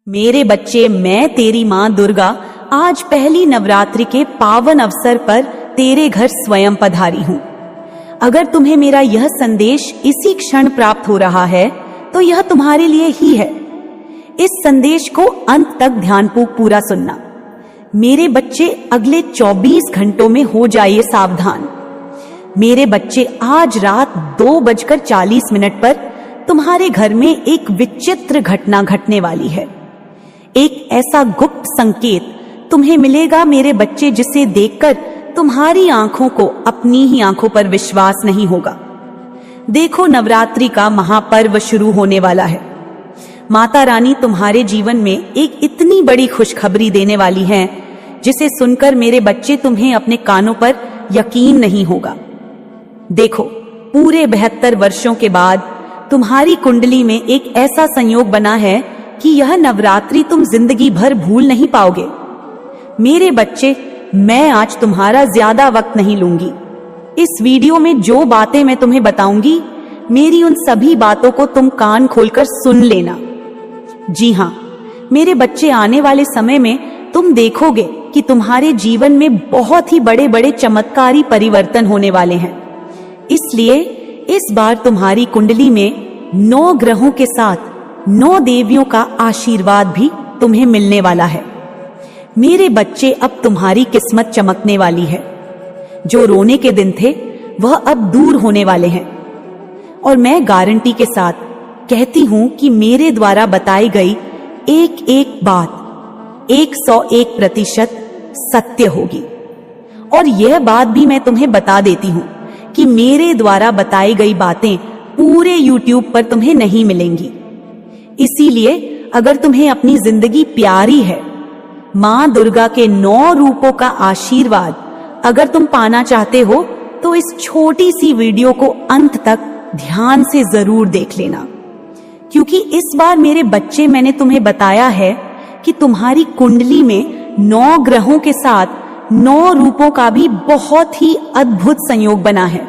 मेरे बच्चे, मैं तेरी माँ दुर्गा आज पहली नवरात्रि के पावन अवसर पर तेरे घर स्वयं पधारी हूँ। अगर तुम्हें मेरा यह संदेश इसी क्षण प्राप्त हो रहा है तो यह तुम्हारे लिए ही है। इस संदेश को अंत तक ध्यानपूर्वक पूरा सुनना। मेरे बच्चे, अगले 24 घंटों में हो जाइए सावधान। मेरे बच्चे, आज रात 2:40 पर तुम्हारे घर में एक विचित्र घटना घटने वाली है। एक ऐसा गुप्त संकेत तुम्हें मिलेगा मेरे बच्चे, जिसे देखकर तुम्हारी आंखों को अपनी ही आंखों पर विश्वास नहीं होगा। देखो, नवरात्रि का महापर्व शुरू होने वाला है। माता रानी तुम्हारे जीवन में एक इतनी बड़ी खुशखबरी देने वाली है जिसे सुनकर मेरे बच्चे तुम्हें अपने कानों पर यकीन नहीं होगा। देखो, पूरे 72 वर्षों के बाद तुम्हारी कुंडली में एक ऐसा संयोग बना है कि यह नवरात्रि तुम जिंदगी भर भूल नहीं पाओगे। मेरे बच्चे, मैं आज तुम्हारा ज्यादा वक्त नहीं लूंगी। इस वीडियो में जो बातें मैं तुम्हें बताऊंगी, मेरी उन सभी बातों को तुम कान खोलकर सुन लेना। जी हाँ मेरे बच्चे, आने वाले समय में तुम देखोगे कि तुम्हारे जीवन में बहुत ही बड़े बड़े चमत्कारी परिवर्तन होने वाले हैं। इसलिए इस बार तुम्हारी कुंडली में 9 ग्रहों के साथ 9 देवियों का आशीर्वाद भी तुम्हें मिलने वाला है। मेरे बच्चे, अब तुम्हारी किस्मत चमकने वाली है। जो रोने के दिन थे वह अब दूर होने वाले हैं। और मैं गारंटी के साथ कहती हूं कि मेरे द्वारा बताई गई एक एक बात 101% सत्य होगी। और यह बात भी मैं तुम्हें बता देती हूं कि मेरे द्वारा बताई गई बातें पूरे YouTube पर तुम्हें नहीं मिलेंगी। इसीलिए अगर तुम्हें अपनी जिंदगी प्यारी है, माँ दुर्गा के 9 रूपों का आशीर्वाद अगर तुम पाना चाहते हो, तो इस छोटी सी वीडियो को अंत तक ध्यान से जरूर देख लेना। क्योंकि इस बार मेरे बच्चे, मैंने तुम्हें बताया है कि तुम्हारी कुंडली में 9 ग्रहों के साथ 9 रूपों का भी बहुत ही अद्भुत संयोग बना है।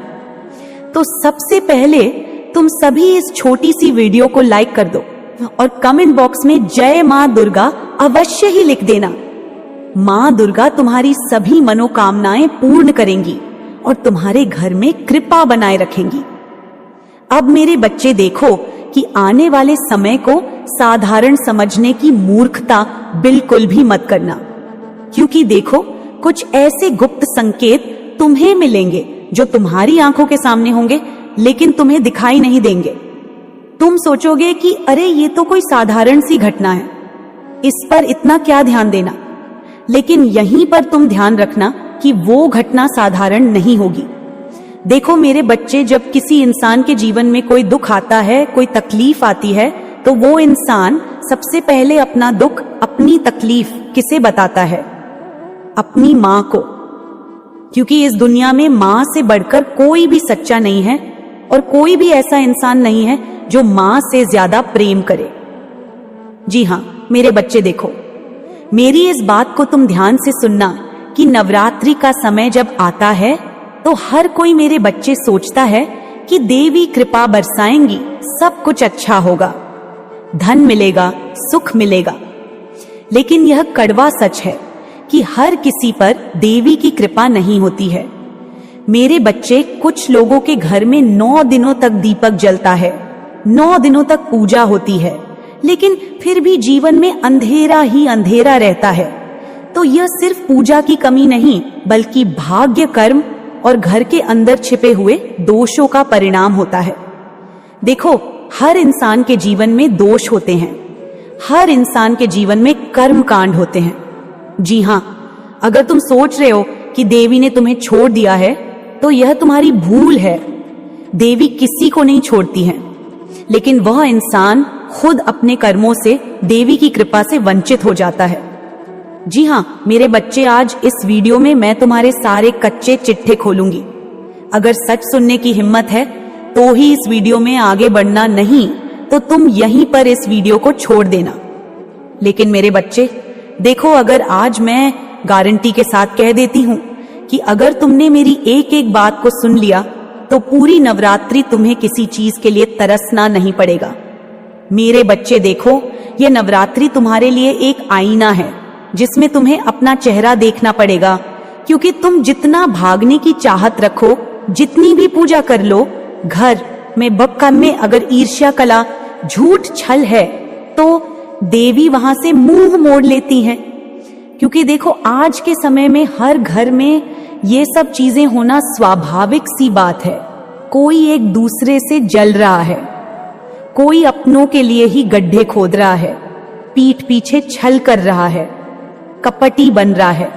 तो सबसे पहले तुम सभी इस छोटी सी वीडियो को लाइक कर दो और कमेंट बॉक्स में जय मां दुर्गा अवश्य ही लिख देना। मां दुर्गा तुम्हारी सभी मनोकामनाएं पूर्ण करेंगी और तुम्हारे घर में कृपा बनाए रखेंगी। अब मेरे बच्चे, देखो कि आने वाले समय को साधारण समझने की मूर्खता बिल्कुल भी मत करना। क्योंकि देखो, कुछ ऐसे गुप्त संकेत तुम्हें मिलेंगे जो तुम्हारी आंखों के सामने होंगे लेकिन तुम्हें दिखाई नहीं देंगे। तुम सोचोगे कि अरे ये तो कोई साधारण सी घटना है, इस पर इतना क्या ध्यान देना। लेकिन यहीं पर तुम ध्यान रखना कि वो घटना साधारण नहीं होगी। देखो मेरे बच्चे, जब किसी इंसान के जीवन में कोई दुख आता है, कोई तकलीफ आती है, तो वो इंसान सबसे पहले अपना दुख, अपनी तकलीफ किसे बताता है? अपनी माँ को। क्योंकि इस दुनिया में माँ से बढ़कर कोई भी सच्चा नहीं है और कोई भी ऐसा इंसान नहीं है जो माँ से ज्यादा प्रेम करे। जी हाँ मेरे बच्चे, देखो मेरी इस बात को तुम ध्यान से सुनना कि नवरात्रि का समय जब आता है तो हर कोई, मेरे बच्चे, सोचता है कि देवी कृपा बरसाएंगी, सब कुछ अच्छा होगा, धन मिलेगा, सुख मिलेगा। लेकिन यह कड़वा सच है कि हर किसी पर देवी की कृपा नहीं होती है। मेरे बच्चे, कुछ लोगों के घर में 9 दिनों तक दीपक जलता है, 9 दिनों तक पूजा होती है, लेकिन फिर भी जीवन में अंधेरा ही अंधेरा रहता है। तो यह सिर्फ पूजा की कमी नहीं, बल्कि भाग्य, कर्म और घर के अंदर छिपे हुए दोषों का परिणाम होता है। देखो, हर इंसान के जीवन में दोष होते हैं, हर इंसान के जीवन में कर्म कांड होते हैं। जी हाँ, अगर तुम सोच रहे हो कि देवी ने तुम्हें छोड़ दिया है तो यह तुम्हारी भूल है। देवी किसी को नहीं छोड़ती है, लेकिन वह इंसान खुद अपने कर्मों से देवी की कृपा से वंचित हो जाता है। जी हाँ मेरे बच्चे, आज इस वीडियो में मैं तुम्हारे सारे कच्चे चिट्ठे खोलूंगी। अगर सच सुनने की हिम्मत है तो ही इस वीडियो में आगे बढ़ना, नहीं तो तुम यहीं पर इस वीडियो को छोड़ देना। लेकिन मेरे बच्चे देखो, अगर आज मैं गारंटी के साथ कह देती हूं कि अगर तुमने मेरी एक एक बात को सुन लिया तो पूरी नवरात्रि तुम्हें किसी चीज के लिए तरसना नहीं पड़ेगा। मेरे बच्चे देखो, ये नवरात्रि तुम्हारे लिए एक आईना है जिसमें तुम्हें अपना चेहरा देखना पड़ेगा, क्योंकि तुम जितना भागने की चाहत रखो, जितनी भी पूजा कर लो, घर में बक्का में अगर ईर्ष्या कला झूठ छल है तो देवी वहां से मुंह मोड़ लेती हैं। क्योंकि देखो, आज के समय में हर घर में ये सब चीजें होना स्वाभाविक सी बात है। कोई एक दूसरे से जल रहा है, कोई अपनों के लिए ही गड्ढे खोद रहा है, पीठ पीछे छल कर रहा है, कपटी बन रहा है।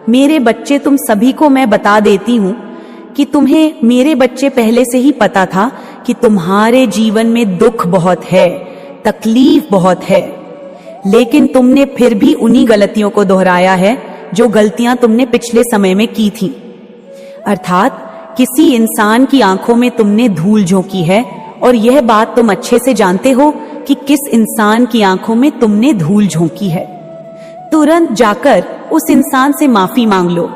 मेरे बच्चे, तुम सभी को मैं बता देती हूं कि तुम्हें, मेरे बच्चे, पहले से ही पता था कि तुम्हारे जीवन में दुख बहुत है, तकलीफ बहुत है, लेकिन तुमने फिर भी उन्हीं गलतियों को दोहराया है जो गलतियां तुमने पिछले समय में की थी। अर्थात किसी इंसान की आंखों में तुमने धूल झोंकी है, और यह बात तुम अच्छे से जानते हो कि किस इंसान की आंखों में तुमने धूल झोंकी है। तुरंत जाकर उस इंसान से माफी मांग लो।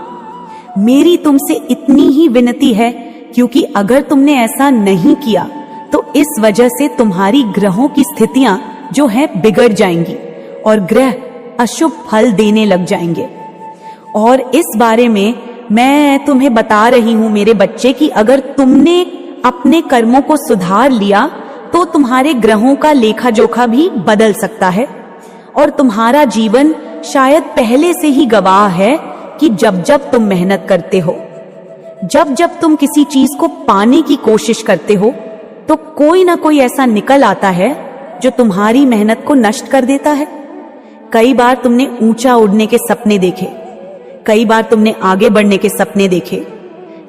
मेरी तुमसे इतनी ही विनती है, क्योंकि अगर तुमने ऐसा नहीं किया तो इस वजह से तुम्हारी ग्रहों की स्थितियां जो है बिगड़ जाएंगी और ग्रह अशुभ फल देने लग जाएंगे। और इस बारे में मैं तुम्हें बता रही हूं मेरे बच्चे कि अगर तुमने अपने कर्मों को सुधार लिया तो तुम्हारे ग्रहों का लेखा जोखा भी बदल सकता है, और तुम्हारा जीवन शायद पहले से ही गवाह है कि जब जब तुम मेहनत करते हो, जब जब तुम किसी चीज को पाने की कोशिश करते हो, तो कोई ना कोई ऐसा निकल आता है जो तुम्हारी मेहनत को नष्ट कर देता है। कई बार तुमने ऊंचा उड़ने के सपने देखे, कई बार तुमने आगे बढ़ने के सपने देखे,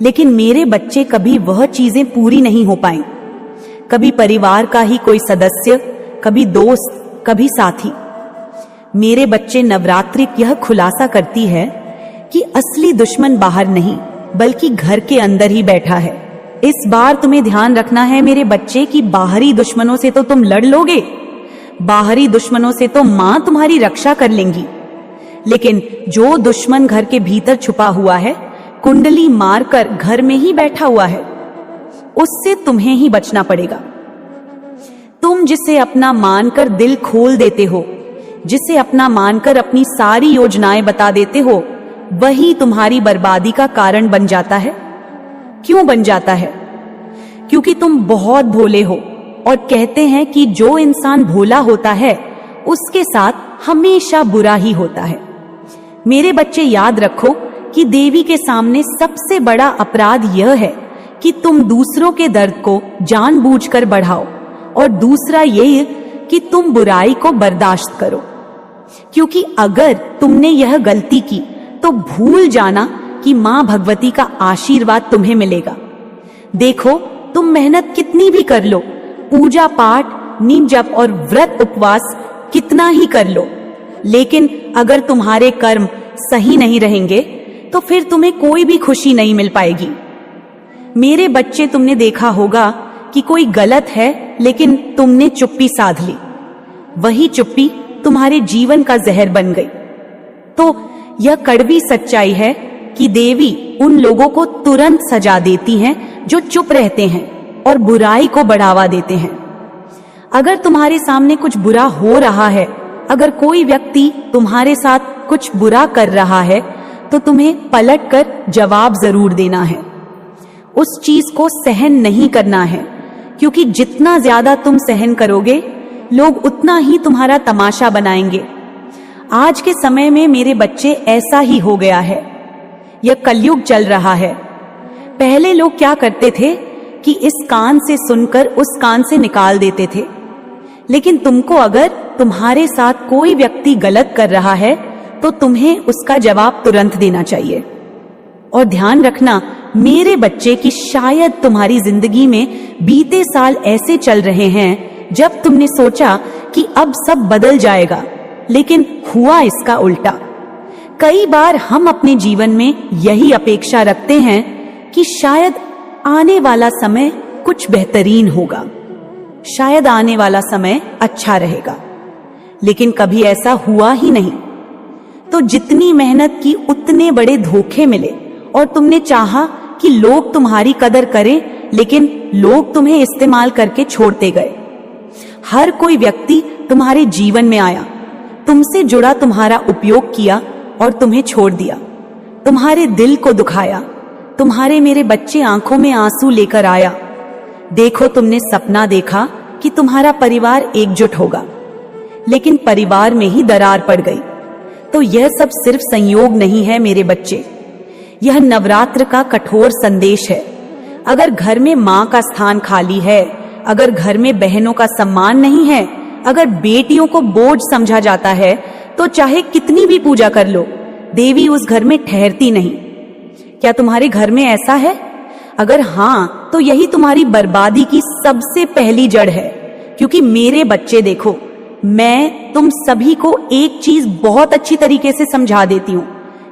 लेकिन मेरे बच्चे कभी वह चीजें पूरी नहीं हो पाई। कभी परिवार का ही कोई सदस्य, कभी दोस्त, कभी साथी। मेरे बच्चे, नवरात्रि यह खुलासा करती है कि असली दुश्मन बाहर नहीं बल्कि घर के अंदर ही बैठा है। इस बार तुम्हें ध्यान रखना है मेरे बच्चे कि बाहरी दुश्मनों से तो तुम लड़ लोगे, बाहरी दुश्मनों से तो मां तुम्हारी रक्षा कर लेंगी, लेकिन जो दुश्मन घर के भीतर छुपा हुआ है, कुंडली मारकर घर में ही बैठा हुआ है, उससे तुम्हें ही बचना पड़ेगा। तुम जिसे अपना मानकर दिल खोल देते हो, जिसे अपना मानकर अपनी सारी योजनाएं बता देते हो, वही तुम्हारी बर्बादी का कारण बन जाता है। क्यों बन जाता है? क्योंकि तुम बहुत भोले हो, और कहते हैं कि जो इंसान भोला होता है उसके साथ हमेशा बुरा ही होता है। मेरे बच्चे, याद रखो कि देवी के सामने सबसे बड़ा अपराध यह है कि तुम दूसरों के दर्द को जानबूझकर बढ़ाओ, और दूसरा ये कि तुम बुराई को बर्दाश्त करो। क्योंकि अगर तुमने यह गलती की तो भूल जाना कि मां भगवती का आशीर्वाद तुम्हें मिलेगा। देखो, तुम मेहनत कितनी भी कर लो, पूजा पाठ, नीम जप और व्रत उपवास कितना ही कर लो, लेकिन अगर तुम्हारे कर्म सही नहीं रहेंगे तो फिर तुम्हें कोई भी खुशी नहीं मिल पाएगी। मेरे बच्चे, तुमने देखा होगा कि कोई गलत है लेकिन तुमने चुप्पी साध ली, वही चुप्पी तुम्हारे जीवन का जहर बन गई। तो यह कड़वी सच्चाई है कि देवी उन लोगों को तुरंत सजा देती हैं जो चुप रहते हैं और बुराई को बढ़ावा देते हैं। अगर तुम्हारे सामने कुछ बुरा हो रहा है, अगर कोई व्यक्ति तुम्हारे साथ कुछ बुरा कर रहा है, तो तुम्हें पलटकर जवाब जरूर देना है। उस चीज को सहन नहीं करना है, क्योंकि जितना ज्यादा तुम सहन करोगे, लोग उतना ही तुम्हारा तमाशा बनाएंगे। आज के समय में मेरे बच्चे, ऐसा ही हो गया है। यह कलयुग चल रहा है। पहले लोग क्या करते थे कि इस कान से सुनकर उस कान से निकाल देते थे, लेकिन तुमको अगर तुम्हारे साथ कोई व्यक्ति गलत कर रहा है तो तुम्हें उसका जवाब तुरंत देना चाहिए। और ध्यान रखना मेरे बच्चे कि शायद तुम्हारी जिंदगी में बीते साल ऐसे चल रहे हैं जब तुमने सोचा कि अब सब बदल जाएगा, लेकिन हुआ इसका उल्टा। कई बार हम अपने जीवन में यही अपेक्षा रखते हैं कि शायद आने वाला समय कुछ बेहतरीन होगा, शायद आने वाला समय अच्छा रहेगा, लेकिन कभी ऐसा हुआ ही नहीं। तो जितनी मेहनत की उतने बड़े धोखे मिले, और तुमने चाहा कि लोग तुम्हारी कदर करें, लेकिन लोग तुम्हें इस्तेमाल करके छोड़ते गए। हर कोई व्यक्ति तुम्हारे जीवन में आया, तुमसे जुड़ा, तुम्हारा उपयोग किया और तुम्हें छोड़ दिया, तुम्हारे दिल को दुखाया, तुम्हारे मेरे बच्चे आंखों में आंसू लेकर आया। देखो, तुमने सपना देखा कि तुम्हारा परिवार एकजुट होगा, लेकिन परिवार में ही दरार पड़ गई। तो यह सब सिर्फ संयोग नहीं है मेरे बच्चे, यह नवरात्र का कठोर संदेश है। अगर घर में माँ का स्थान खाली है, अगर घर में बहनों का सम्मान नहीं है, अगर बेटियों को बोझ समझा जाता है, तो चाहे कितनी भी पूजा कर लो, देवी उस घर में ठहरती नहीं। क्या तुम्हारे घर में ऐसा है? अगर हाँ, तो यही तुम्हारी बर्बादी की सबसे पहली जड़ है। क्योंकि मेरे बच्चे देखो, मैं तुम सभी को एक चीज बहुत अच्छी तरीके से समझा देती हूँ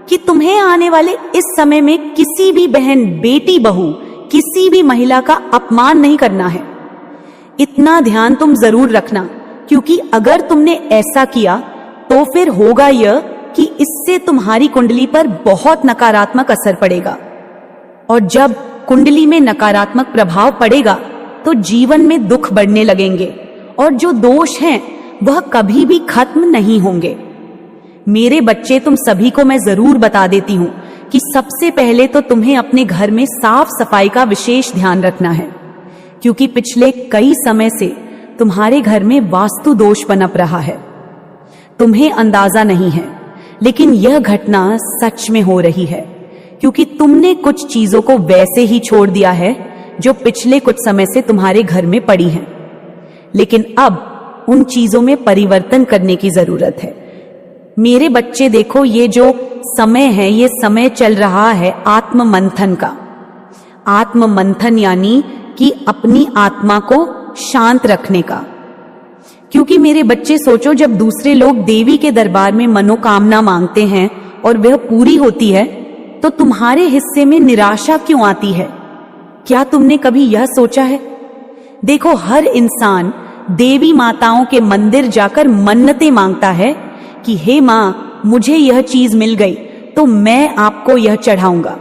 कि तुम्हें आने वाले इस समय में किसी भी बहन, बेटी, बहू, किसी भी महिला का अपमान नहीं करना है। इतना ध्यान तुम जरूर रखना, क्योंकि अगर तुमने ऐसा किया तो फिर होगा यह कि इससे तुम्हारी कुंडली पर बहुत नकारात्मक असर पड़ेगा। और जब कुंडली में नकारात्मक प्रभाव पड़ेगा तो जीवन में दुख बढ़ने लगेंगे और जो दोष हैं वह कभी भी खत्म नहीं होंगे। मेरे बच्चे, तुम सभी को मैं जरूर बता देती हूँ कि सबसे पहले तो तुम्हें अपने घर में साफ सफाई का विशेष ध्यान रखना है, क्योंकि पिछले कई समय से तुम्हारे घर में वास्तु दोष पनप रहा है। तुम्हें अंदाजा नहीं है, लेकिन यह घटना सच में हो रही है, क्योंकि तुमने कुछ चीजों को वैसे ही छोड़ दिया है जो पिछले कुछ समय से तुम्हारे घर में पड़ी हैं। लेकिन अब उन चीजों में परिवर्तन करने की जरूरत है। मेरे बच्चे देखो, ये जो समय है, ये समय चल रहा है आत्म मंथन का। आत्म मंथन यानी कि अपनी आत्मा को शांत रखने का। क्योंकि मेरे बच्चे सोचो, जब दूसरे लोग देवी के दरबार में मनोकामना मांगते हैं और वह पूरी होती है, तो तुम्हारे हिस्से में निराशा क्यों आती है? क्या तुमने कभी यह सोचा है? देखो, हर इंसान देवी माताओं के मंदिर जाकर मन्नतें मांगता है कि हे माँ, मुझे यह चीज मिल गई तो मैं आपको यह चढ़ाऊंगा,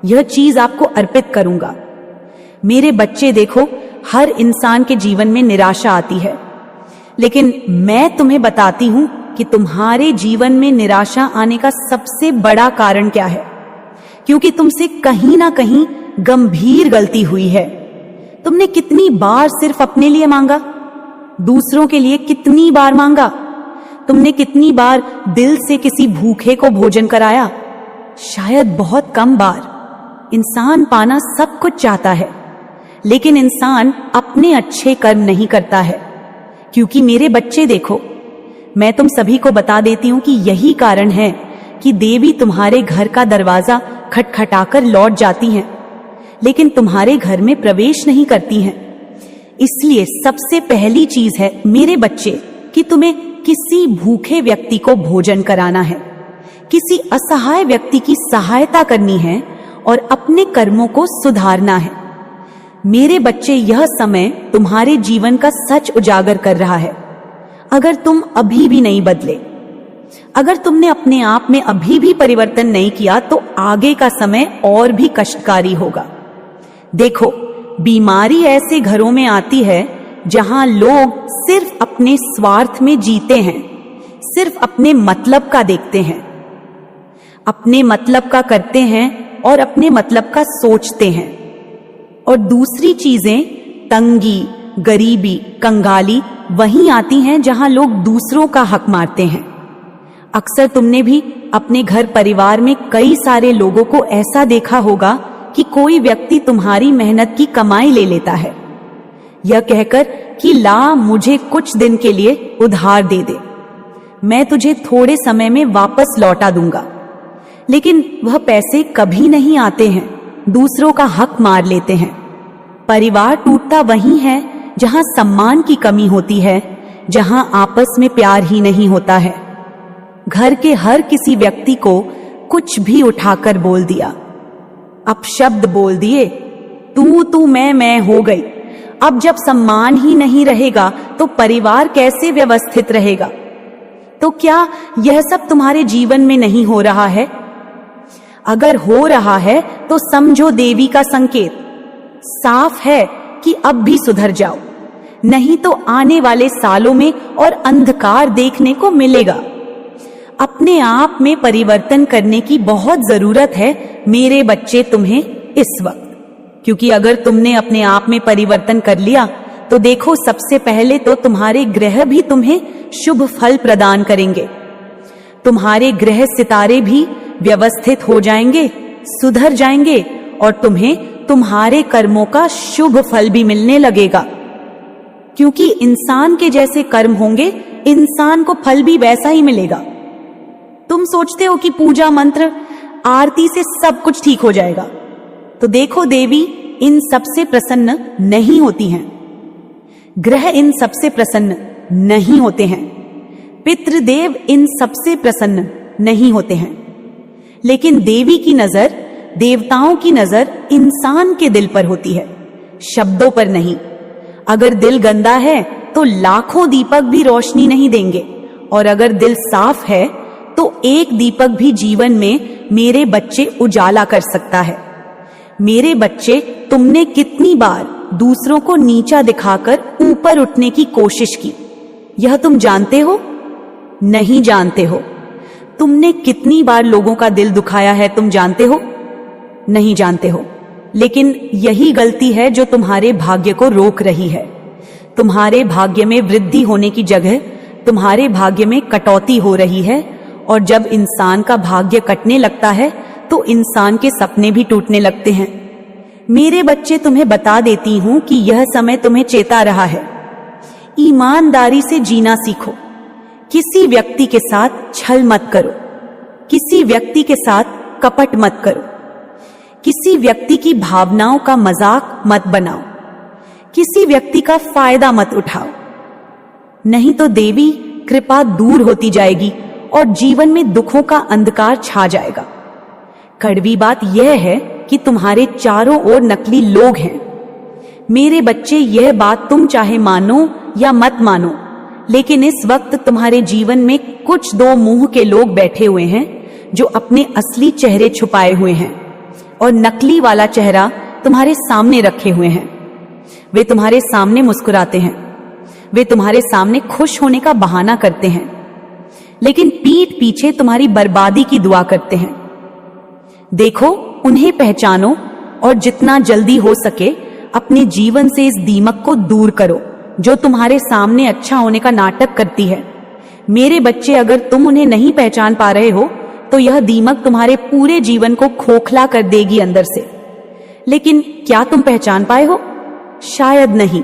यह चीज आपको अर्पित करूंगा। मेरे बच्चे देखो, हर इंसान के जीवन में निराशा आती है, लेकिन मैं तुम्हें बताती हूं कि तुम्हारे जीवन में निराशा आने का सबसे बड़ा कारण क्या है। क्योंकि तुमसे कहीं ना कहीं गंभीर गलती हुई है। तुमने कितनी बार सिर्फ अपने लिए मांगा, दूसरों के लिए कितनी बार मांगा? तुमने कितनी बार दिल से किसी भूखे को भोजन कराया? शायद बहुत कम बार। इंसान पाना सब कुछ चाहता है, लेकिन इंसान अपने अच्छे कर्म नहीं करता है। क्योंकि मेरे बच्चे देखो, मैं तुम सभी को बता देती हूं कि यही कारण है कि देवी तुम्हारे घर का दरवाजा खटखटाकर लौट जाती हैं, लेकिन तुम्हारे घर में प्रवेश नहीं करती हैं। इसलिए सबसे पहली चीज है मेरे बच्चे कि तुम्हें किसी भूखे व्यक्ति को भोजन कराना है, किसी असहाय व्यक्ति की सहायता करनी है और अपने कर्मों को सुधारना है। मेरे बच्चे, यह समय तुम्हारे जीवन का सच उजागर कर रहा है। अगर तुम अभी भी नहीं बदले, अगर तुमने अपने आप में अभी भी परिवर्तन नहीं किया, तो आगे का समय और भी कष्टकारी होगा। देखो, बीमारी ऐसे घरों में आती है जहां लोग सिर्फ अपने स्वार्थ में जीते हैं, सिर्फ अपने मतलब का देखते हैं, अपने मतलब का करते हैं और अपने मतलब का सोचते हैं। और दूसरी चीजें, तंगी, गरीबी, कंगाली वहीं आती हैं जहां लोग दूसरों का हक मारते हैं। अक्सर तुमने भी अपने घर परिवार में कई सारे लोगों को ऐसा देखा होगा कि कोई व्यक्ति तुम्हारी मेहनत की कमाई ले लेता है, यह कहकर कि ला, मुझे कुछ दिन के लिए उधार दे दे, मैं तुझे थोड़े समय में वापस लौटा दूंगा। लेकिन वह पैसे कभी नहीं आते हैं, दूसरों का हक मार लेते हैं। परिवार टूटता वहीं है जहां सम्मान की कमी होती है, जहां आपस में प्यार ही नहीं होता है। घर के हर किसी व्यक्ति को कुछ भी उठाकर बोल दिया, अपशब्द बोल दिए, तू मैं हो गई। अब जब सम्मान ही नहीं रहेगा तो परिवार कैसे व्यवस्थित रहेगा? तो क्या यह सब तुम्हारे जीवन में नहीं हो रहा है? अगर हो रहा है तो समझो देवी का संकेत साफ है कि अब भी सुधर जाओ। नहीं तो आने वाले सालों में और अंधकार देखने को मिलेगा। अपने आप में परिवर्तन करने की बहुत जरूरत है मेरे बच्चे तुम्हें इस वक्त, क्योंकि अगर तुमने अपने आप में परिवर्तन कर लिया तो देखो, सबसे पहले तो तुम्हारे ग्रह भी तुम्हें शुभ फल प्रदान करेंगे। तुम्हारे ग्रह सितारे भी व्यवस्थित हो जाएंगे, सुधर जाएंगे और तुम्हें तुम्हारे कर्मों का शुभ फल भी मिलने लगेगा। क्योंकि इंसान के जैसे कर्म होंगे, इंसान को फल भी वैसा ही मिलेगा। तुम सोचते हो कि पूजा मंत्र आरती से सब कुछ ठीक हो जाएगा, तो देखो देवी इन सबसे प्रसन्न नहीं होती हैं। ग्रह इन सबसे प्रसन्न नहीं होते हैं। पितृदेव इन सबसे प्रसन्न नहीं होते हैं। लेकिन देवी की नजर, देवताओं की नजर इंसान के दिल पर होती है, शब्दों पर नहीं। अगर दिल गंदा है तो लाखों दीपक भी रोशनी नहीं देंगे, और अगर दिल साफ है तो एक दीपक भी जीवन में मेरे बच्चे उजाला कर सकता है। मेरे बच्चे, तुमने कितनी बार दूसरों को नीचा दिखाकर ऊपर उठने की कोशिश की, यह तुम जानते हो? नहीं जानते हो। तुमने कितनी बार लोगों का दिल दुखाया है, तुम जानते हो? नहीं जानते हो। लेकिन यही गलती है जो तुम्हारे भाग्य को रोक रही है। तुम्हारे भाग्य में वृद्धि होने की जगह तुम्हारे भाग्य में कटौती हो रही है, और जब इंसान का भाग्य कटने लगता है तो इंसान के सपने भी टूटने लगते हैं। मेरे बच्चे, तुम्हें बता देती हूं कि यह समय तुम्हें चेता रहा है। ईमानदारी से जीना सीखो। किसी व्यक्ति के साथ छल मत करो, किसी व्यक्ति के साथ कपट मत करो, किसी व्यक्ति की भावनाओं का मजाक मत बनाओ, किसी व्यक्ति का फायदा मत उठाओ। नहीं तो देवी कृपा दूर होती जाएगी और जीवन में दुखों का अंधकार छा जाएगा। कड़वी बात यह है कि तुम्हारे चारों ओर नकली लोग हैं। मेरे बच्चे, यह बात तुम चाहे मानो या मत मानो, लेकिन इस वक्त तुम्हारे जीवन में कुछ दो मुंह के लोग बैठे हुए हैं जो अपने असली चेहरे छुपाए हुए हैं और नकली वाला चेहरा तुम्हारे सामने रखे हुए हैं। वे तुम्हारे सामने मुस्कुराते हैं, वे तुम्हारे सामने खुश होने का बहाना करते हैं, लेकिन पीठ पीछे तुम्हारी बर्बादी की दुआ करते हैं। देखो, उन्हें पहचानो और जितना जल्दी हो सके अपने जीवन से इस दीमक को दूर करो जो तुम्हारे सामने अच्छा होने का नाटक करती है। मेरे बच्चे, अगर तुम उन्हें नहीं पहचान पा रहे हो तो यह दीमक तुम्हारे पूरे जीवन को खोखला कर देगी अंदर से। लेकिन क्या तुम पहचान पाए हो? शायद नहीं।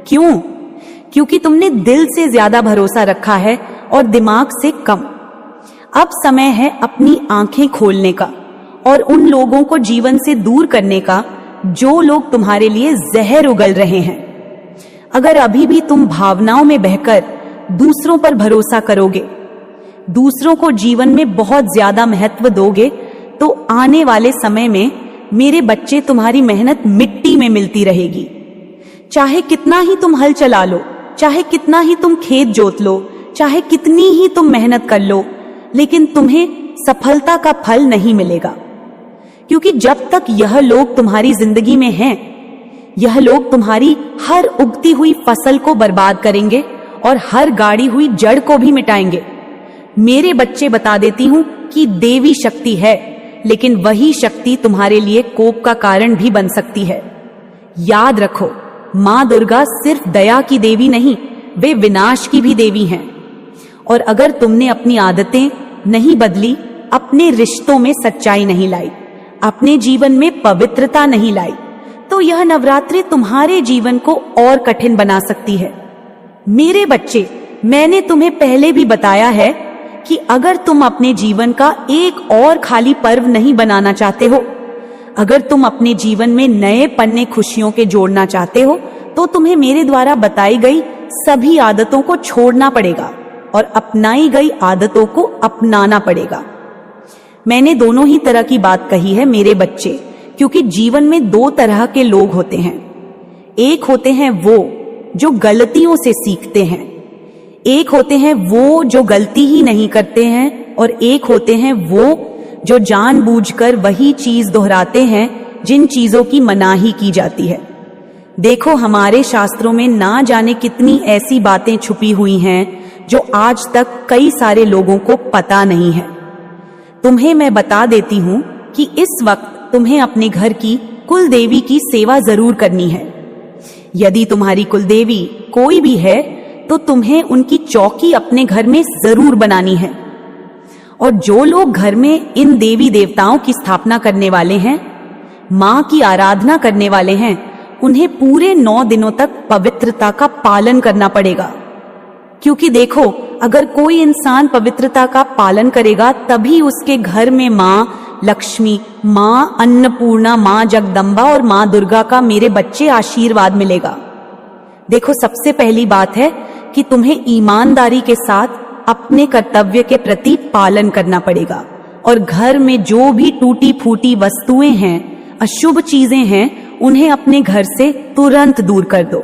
क्यों? क्योंकि तुमने दिल से ज्यादा भरोसा रखा है और दिमाग से कम। अब समय है अपनी आंखें खोलने का और उन लोगों को जीवन से दूर करने का जो लोग तुम्हारे लिए जहर उगल रहे हैं। अगर अभी भी तुम भावनाओं में बहकर दूसरों पर भरोसा करोगे, दूसरों को जीवन में बहुत ज्यादा महत्व दोगे, तो आने वाले समय में मेरे बच्चे तुम्हारी मेहनत मिट्टी में मिलती रहेगी। चाहे कितना ही तुम हल चला लो, चाहे कितना ही तुम खेत जोत लो, चाहे कितनी ही तुम मेहनत कर लो, लेकिन तुम्हें सफलता का फल नहीं मिलेगा। क्योंकि जब तक यह लोग तुम्हारी जिंदगी में हैं, यह लोग तुम्हारी हर उगती हुई फसल को बर्बाद करेंगे और हर गाड़ी हुई जड़ को भी मिटाएंगे। मेरे बच्चे, बता देती हूं कि देवी शक्ति है, लेकिन वही शक्ति तुम्हारे लिए कोप का कारण भी बन सकती है। याद रखो, मां दुर्गा सिर्फ दया की देवी नहीं, वे विनाश की भी देवी हैं। और अगर तुमने अपनी आदतें नहीं बदली, अपने रिश्तों में सच्चाई नहीं लाई, अपने जीवन में पवित्रता नहीं लाई, तो यह नवरात्रि तुम्हारे जीवन को और कठिन बना सकती है। मेरे बच्चे, मैंने तुम्हें पहले भी बताया है कि अगर तुम अपने जीवन का एक और खाली पर्व नहीं बनाना चाहते हो, अगर तुम अपने जीवन में नए पन्ने खुशियों के जोड़ना चाहते हो, तो तुम्हें मेरे द्वारा बताई गई सभी आदतों को छोड़ना पड़ेगा और अपनाई गई आदतों को अपनाना पड़ेगा। मैंने दोनों ही तरह की बात कही है मेरे बच्चे, क्योंकि जीवन में दो तरह के लोग होते हैं। एक होते हैं वो जो गलतियों से सीखते हैं, एक होते हैं वो जो गलती ही नहीं करते हैं, और एक होते हैं वो जो जानबूझकर वही चीज दोहराते हैं जिन चीजों की मनाही की जाती है। देखो, हमारे शास्त्रों में ना जाने कितनी ऐसी बातें छुपी हुई हैं जो आज तक कई सारे लोगों को पता नहीं है। तुम्हें मैं बता देती हूँ कि इस वक्त तुम्हें अपने घर की कुल देवी की सेवा जरूर करनी है। यदि तुम्हारी कुल देवी कोई भी है तो तुम्हें उनकी चौकी अपने घर में जरूर बनानी है। और जो लोग घर में इन देवी देवताओं की स्थापना करने वाले हैं, माँ की आराधना करने वाले हैं, उन्हें पूरे 9 दिनों तक पवित्रता का पालन करना पड़ेगा। क्योंकि देखो, अगर कोई इंसान पवित्रता का पालन करेगा तभी उसके घर में माँ लक्ष्मी, माँ अन्नपूर्णा, माँ जगदम्बा और माँ दुर्गा का मेरे बच्चे आशीर्वाद मिलेगा। देखो, सबसे पहली बात है कि तुम्हें ईमानदारी के साथ अपने कर्तव्य के प्रति पालन करना पड़ेगा और घर में जो भी टूटी फूटी वस्तुएं हैं, अशुभ चीजें हैं, उन्हें अपने घर से तुरंत दूर कर दो।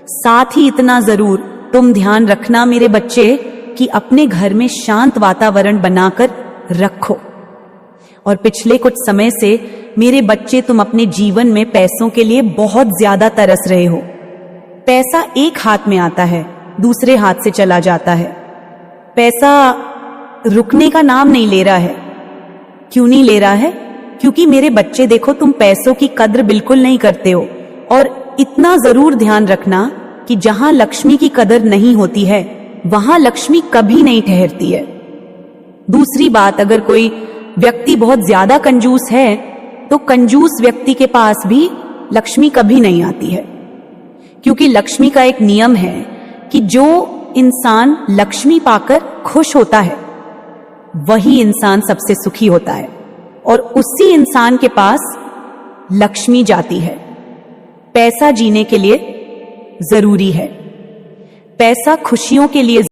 साथ ही इतना जरूर तुम ध्यान रखना मेरे बच्चे कि अपने घर में शांत वातावरण बनाकर रखो। और पिछले कुछ समय से मेरे बच्चे, तुम अपने जीवन में पैसों के लिए बहुत ज्यादा तरस रहे हो। पैसा एक हाथ में आता है, दूसरे हाथ से चला जाता है। पैसा रुकने का नाम नहीं ले रहा है। क्यों नहीं ले रहा है? क्योंकि मेरे बच्चे देखो, तुम पैसों की कद्र बिल्कुल नहीं करते हो। और इतना जरूर ध्यान रखना कि जहां लक्ष्मी की कदर नहीं होती है वहां लक्ष्मी कभी नहीं ठहरती है। दूसरी बात, अगर कोई व्यक्ति बहुत ज्यादा कंजूस है तो कंजूस व्यक्ति के पास भी लक्ष्मी कभी नहीं आती है। क्योंकि लक्ष्मी का एक नियम है कि जो इंसान लक्ष्मी पाकर खुश होता है वही इंसान सबसे सुखी होता है और उसी इंसान के पास लक्ष्मी जाती है। पैसा जीने के लिए जरूरी है, पैसा खुशियों के लिए